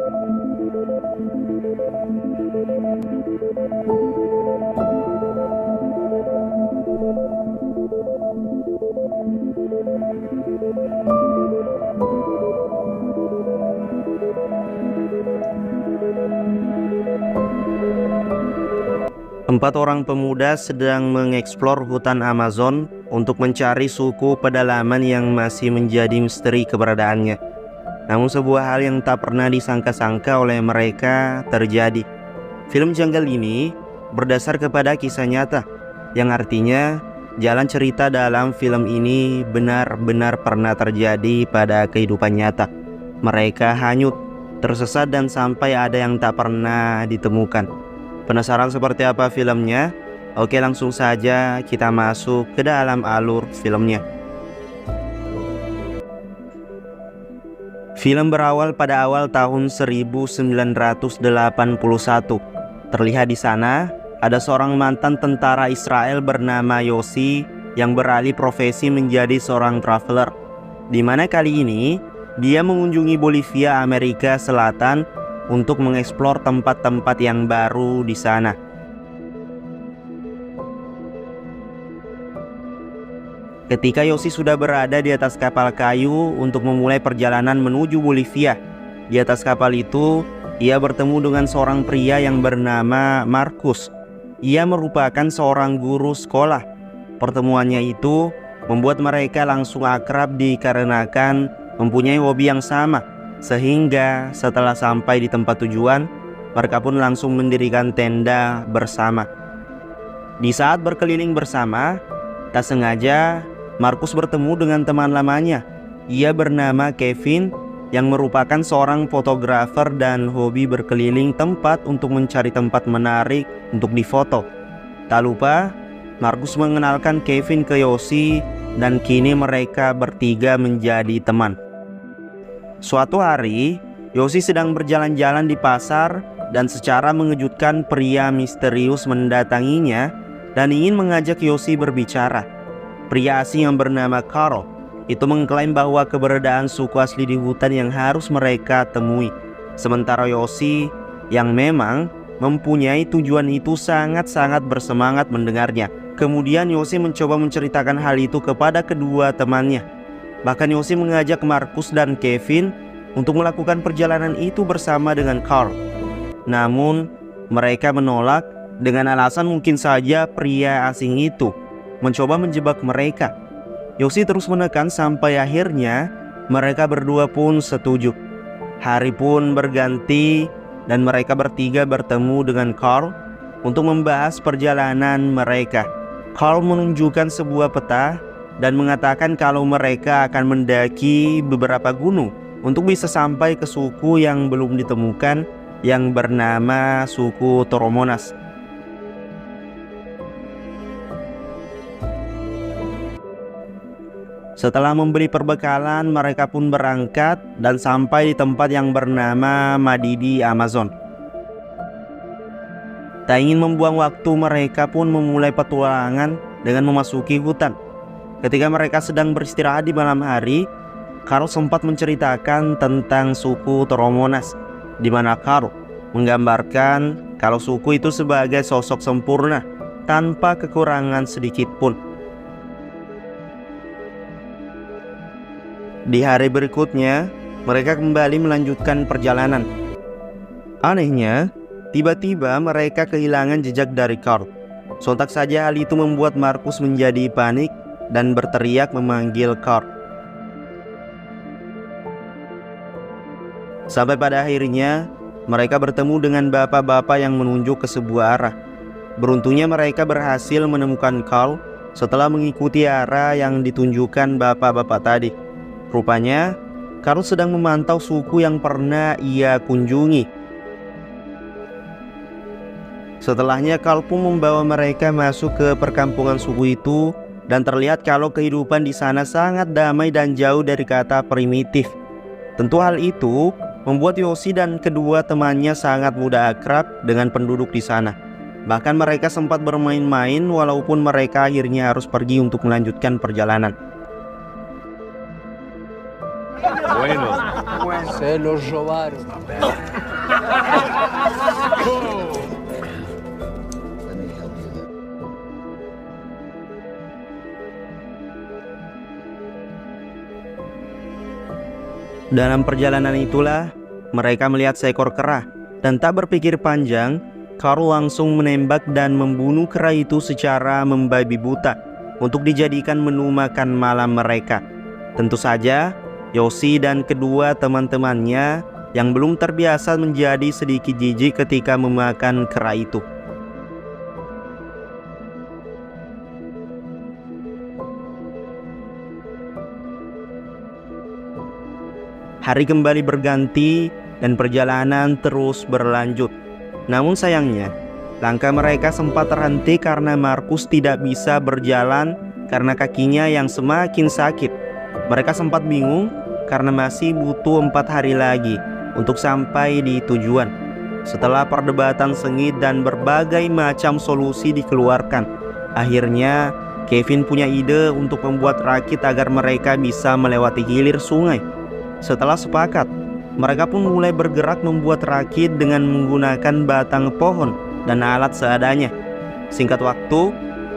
Empat orang pemuda sedang mengeksplor hutan Amazon untuk mencari suku pedalaman yang masih menjadi misteri keberadaannya. Namun sebuah hal yang tak pernah disangka-sangka oleh mereka terjadi. Film janggal ini berdasar kepada kisah nyata, yang artinya jalan cerita dalam film ini benar-benar pernah terjadi pada kehidupan nyata. Mereka hanyut, tersesat, dan sampai ada yang tak pernah ditemukan. Penasaran seperti apa filmnya? Oke, langsung saja kita masuk ke dalam alur filmnya. Film berawal pada awal tahun 1981. Terlihat di sana ada seorang mantan tentara Israel bernama Yossi yang beralih profesi menjadi seorang traveler, di mana kali ini dia mengunjungi Bolivia, Amerika Selatan untuk mengeksplor tempat-tempat yang baru di sana. Ketika Yossi sudah berada di atas kapal kayu untuk memulai perjalanan menuju Bolivia, di atas kapal itu ia bertemu dengan seorang pria yang bernama Markus. Ia merupakan seorang guru sekolah. Pertemuannya itu membuat mereka langsung akrab dikarenakan mempunyai hobi yang sama. Sehingga setelah sampai di tempat tujuan, mereka pun langsung mendirikan tenda bersama. Di saat berkeliling bersama, tak sengaja Markus bertemu dengan teman lamanya. Ia bernama Kevin yang merupakan seorang fotografer dan hobi berkeliling tempat untuk mencari tempat menarik untuk difoto. Tak lupa, Markus mengenalkan Kevin ke Yossi dan kini mereka bertiga menjadi teman. Suatu hari, Yossi sedang berjalan-jalan di pasar dan secara mengejutkan pria misterius mendatanginya dan ingin mengajak Yossi berbicara. Pria asing yang bernama Carl itu mengklaim bahwa keberadaan suku asli di hutan yang harus mereka temui. Sementara Yossi yang memang mempunyai tujuan itu sangat-sangat bersemangat mendengarnya. Kemudian Yossi mencoba menceritakan hal itu kepada kedua temannya. Bahkan Yossi mengajak Markus dan Kevin untuk melakukan perjalanan itu bersama dengan Carl. Namun mereka menolak dengan alasan mungkin saja pria asing itu mencoba menjebak mereka. Yossi terus menekan sampai akhirnya mereka berdua pun setuju. Hari pun berganti dan mereka bertiga bertemu dengan Carl untuk membahas perjalanan mereka. Carl menunjukkan sebuah peta dan mengatakan kalau mereka akan mendaki beberapa gunung untuk bisa sampai ke suku yang belum ditemukan yang bernama suku Toromonas. Setelah membeli perbekalan, mereka pun berangkat dan sampai di tempat yang bernama Madidi Amazon. Tak ingin membuang waktu, mereka pun memulai petualangan dengan memasuki hutan. Ketika mereka sedang beristirahat di malam hari, Carl sempat menceritakan tentang suku Toromonas, di mana Carl menggambarkan kalau suku itu sebagai sosok sempurna tanpa kekurangan sedikit pun. Di hari berikutnya, mereka kembali melanjutkan perjalanan. Anehnya, tiba-tiba mereka kehilangan jejak dari Carl. Sontak saja hal itu membuat Markus menjadi panik dan berteriak memanggil Carl. Sampai pada akhirnya mereka bertemu dengan bapak-bapak yang menunjuk ke sebuah arah. Beruntungnya mereka berhasil menemukan Carl setelah mengikuti arah yang ditunjukkan bapak-bapak tadi. Rupanya Carl sedang memantau suku yang pernah ia kunjungi. Setelahnya Carl pun membawa mereka masuk ke perkampungan suku itu dan terlihat kalau kehidupan di sana sangat damai dan jauh dari kata primitif. Tentu hal itu membuat Yossi dan kedua temannya sangat mudah akrab dengan penduduk di sana. Bahkan mereka sempat bermain-main walaupun mereka akhirnya harus pergi untuk melanjutkan perjalanan. Se lo robaron. Dalam perjalanan itulah mereka melihat seekor kera, dan tak berpikir panjang, Karl langsung menembak dan membunuh kera itu secara membabi buta untuk dijadikan menu makan malam mereka. Tentu saja Yoshi dan kedua teman-temannya yang belum terbiasa menjadi sedikit jijik ketika memakan kera itu. Hari kembali berganti dan perjalanan terus berlanjut. Namun sayangnya, langkah mereka sempat terhenti karena Markus tidak bisa berjalan karena kakinya yang semakin sakit. Mereka sempat bingung karena masih butuh 4 hari lagi untuk sampai di tujuan. Setelah perdebatan sengit dan berbagai macam solusi dikeluarkan, akhirnya Kevin punya ide untuk membuat rakit agar mereka bisa melewati hilir sungai. Setelah sepakat, mereka pun mulai bergerak membuat rakit dengan menggunakan batang pohon dan alat seadanya. Singkat waktu,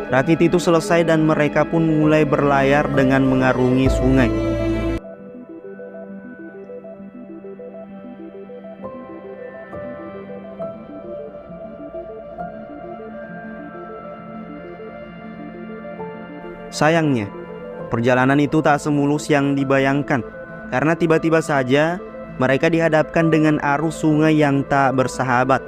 rakit itu selesai dan mereka pun mulai berlayar dengan mengarungi sungai. Sayangnya, perjalanan itu tak semulus yang dibayangkan, karena tiba-tiba saja mereka dihadapkan dengan arus sungai yang tak bersahabat.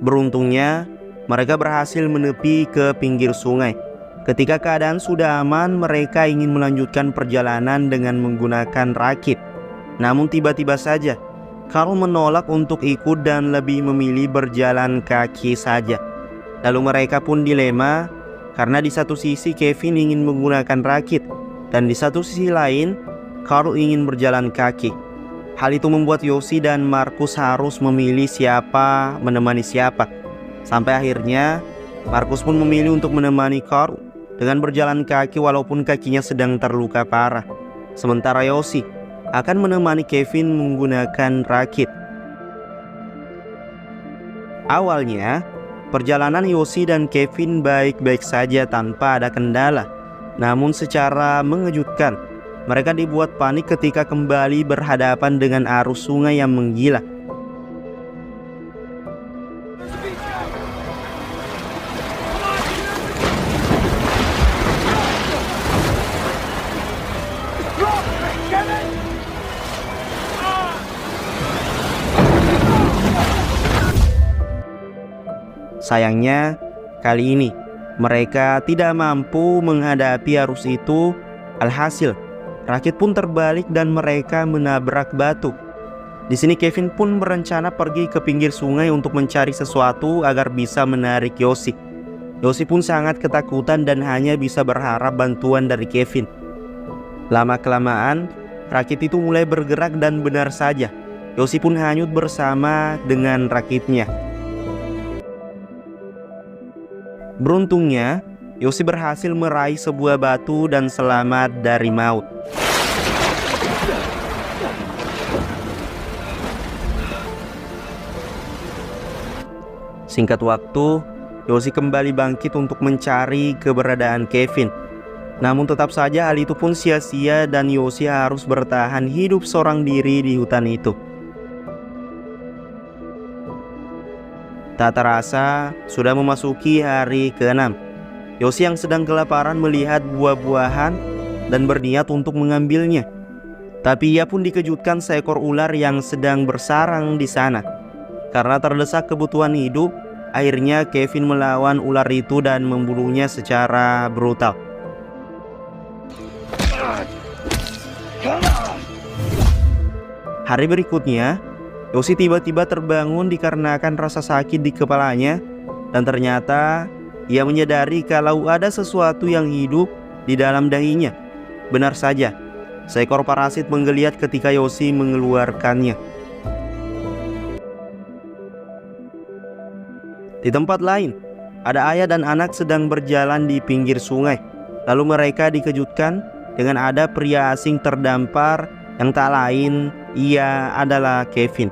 Beruntungnya, mereka berhasil menepi ke pinggir sungai. Ketika keadaan sudah aman, mereka ingin melanjutkan perjalanan dengan menggunakan rakit. Namun tiba-tiba saja, Karl menolak untuk ikut dan lebih memilih berjalan kaki saja. Lalu mereka pun dilema, karena di satu sisi Kevin ingin menggunakan rakit, dan di satu sisi lain, Karl ingin berjalan kaki. Hal itu membuat Yoshi dan Markus harus memilih siapa menemani siapa. Sampai akhirnya, Markus pun memilih untuk menemani Karl dengan berjalan kaki walaupun kakinya sedang terluka parah. Sementara Yoshi akan menemani Kevin menggunakan rakit. Awalnya, perjalanan Yoshi dan Kevin baik-baik saja tanpa ada kendala. Namun secara mengejutkan, mereka dibuat panik ketika kembali berhadapan dengan arus sungai yang menggila. Sayangnya, kali ini mereka tidak mampu menghadapi arus itu. Alhasil, rakit pun terbalik dan mereka menabrak batu. Di sini Kevin pun berencana pergi ke pinggir sungai untuk mencari sesuatu agar bisa menarik Yoshi. Yoshi pun sangat ketakutan dan hanya bisa berharap bantuan dari Kevin. Lama-kelamaan, rakit itu mulai bergerak dan benar saja, Yoshi pun hanyut bersama dengan rakitnya. Beruntungnya, Yoshi berhasil meraih sebuah batu dan selamat dari maut. Singkat waktu, Yoshi kembali bangkit untuk mencari keberadaan Kevin. Namun tetap saja hal itu pun sia-sia dan Yoshi harus bertahan hidup seorang diri di hutan itu. Tak terasa, sudah memasuki hari ke-6. Yoshi yang sedang kelaparan melihat buah-buahan dan berniat untuk mengambilnya. Tapi ia pun dikejutkan seekor ular yang sedang bersarang di sana. Karena terdesak kebutuhan hidup, akhirnya Kevin melawan ular itu dan membunuhnya secara brutal. Hari berikutnya, Yoshi tiba-tiba terbangun dikarenakan rasa sakit di kepalanya, dan ternyata ia menyadari kalau ada sesuatu yang hidup di dalam dahinya. Benar saja, Seekor parasit menggeliat ketika Yoshi mengeluarkannya. Di tempat lain, ada ayah dan anak sedang berjalan di pinggir sungai. Lalu mereka dikejutkan dengan ada pria asing terdampar yang tak lain, ia adalah Kevin.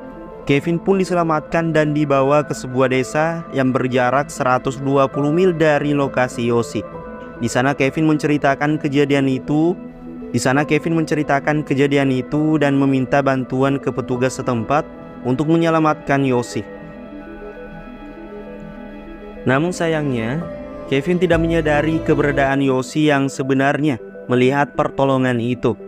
Kevin pun diselamatkan dan dibawa ke sebuah desa yang berjarak 120 mil dari lokasi Yoshi. Di sana Kevin menceritakan kejadian itu dan meminta bantuan ke petugas setempat untuk menyelamatkan Yoshi. Namun sayangnya, Kevin tidak menyadari keberadaan Yoshi yang sebenarnya melihat pertolongan itu.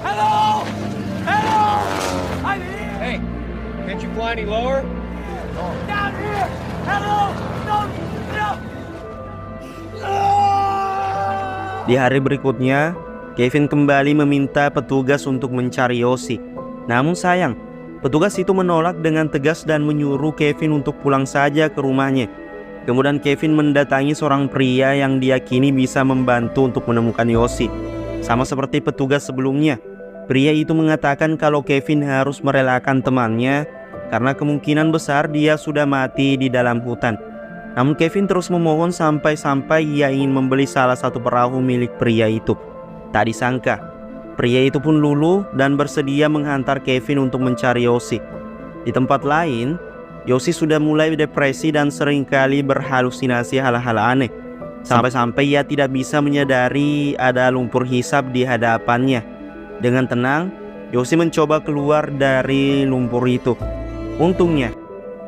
Hello! Hello! I'm here! Hey, can't you fly any lower? Down here! Hello! No! No! Di hari berikutnya, Kevin kembali meminta petugas untuk mencari Yoshi. Namun sayang, petugas itu menolak dengan tegas dan menyuruh Kevin untuk pulang saja ke rumahnya. Kemudian Kevin mendatangi seorang pria yang diyakini bisa membantu untuk menemukan Yoshi. Sama seperti petugas sebelumnya, pria itu mengatakan kalau Kevin harus merelakan temannya karena kemungkinan besar dia sudah mati di dalam hutan. Namun Kevin terus memohon sampai-sampai ia ingin membeli salah satu perahu milik pria itu. Tak disangka, pria itu pun luluh dan bersedia menghantar Kevin untuk mencari Yoshi. Di tempat lain, Yoshi sudah mulai depresi dan seringkali berhalusinasi hal-hal aneh. Sampai-sampai ia tidak bisa menyadari ada lumpur hisap di hadapannya. Dengan tenang, Yoshi mencoba keluar dari lumpur itu. Untungnya,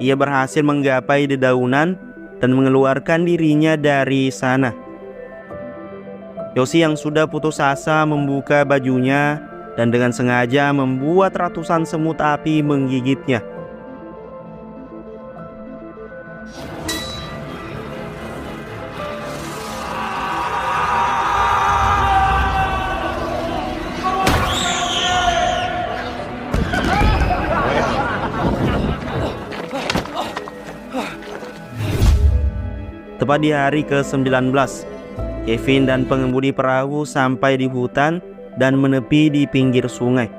ia berhasil menggapai dedaunan dan mengeluarkan dirinya dari sana. Yoshi yang sudah putus asa membuka bajunya dan dengan sengaja membuat ratusan semut api menggigitnya. Tepat di hari ke-19, Kevin dan pengemudi perahu sampai di hutan dan menepi di pinggir sungai.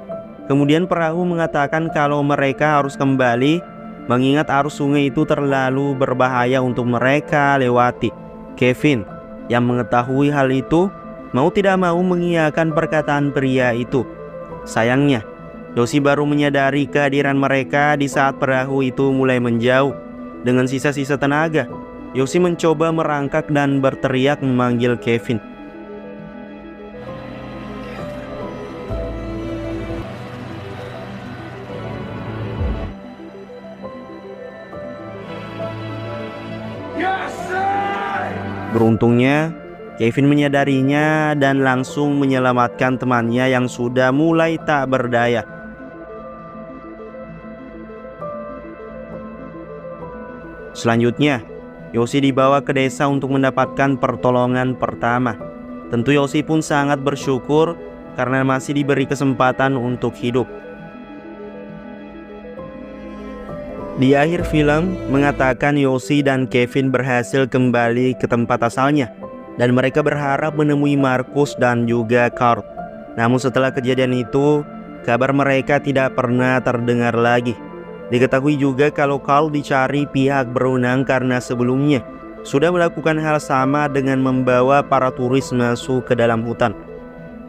Kemudian perahu mengatakan kalau mereka harus kembali mengingat arus sungai itu terlalu berbahaya untuk mereka lewati. Kevin yang mengetahui hal itu mau tidak mau mengiyakan perkataan pria itu. Sayangnya, Yoshi baru menyadari kehadiran mereka di saat perahu itu mulai menjauh. Dengan sisa-sisa tenaga, Yoshi mencoba merangkak dan berteriak memanggil Kevin. Beruntungnya, Kevin menyadarinya dan langsung menyelamatkan temannya yang sudah mulai tak berdaya. Selanjutnya, Yoshi dibawa ke desa untuk mendapatkan pertolongan pertama. Tentu Yoshi pun sangat bersyukur karena masih diberi kesempatan untuk hidup. Di akhir film mengatakan Yoshi dan Kevin berhasil kembali ke tempat asalnya dan mereka berharap menemui Marcus dan juga Carl. Namun setelah kejadian itu, kabar mereka tidak pernah terdengar lagi. Diketahui juga kalau Carl dicari pihak berwenang karena sebelumnya sudah melakukan hal sama dengan membawa para turis masuk ke dalam hutan.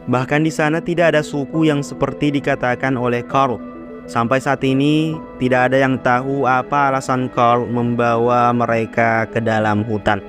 Bahkan di sana tidak ada suku yang seperti dikatakan oleh Carl. Sampai saat ini tidak ada yang tahu apa alasan Carl membawa mereka ke dalam hutan.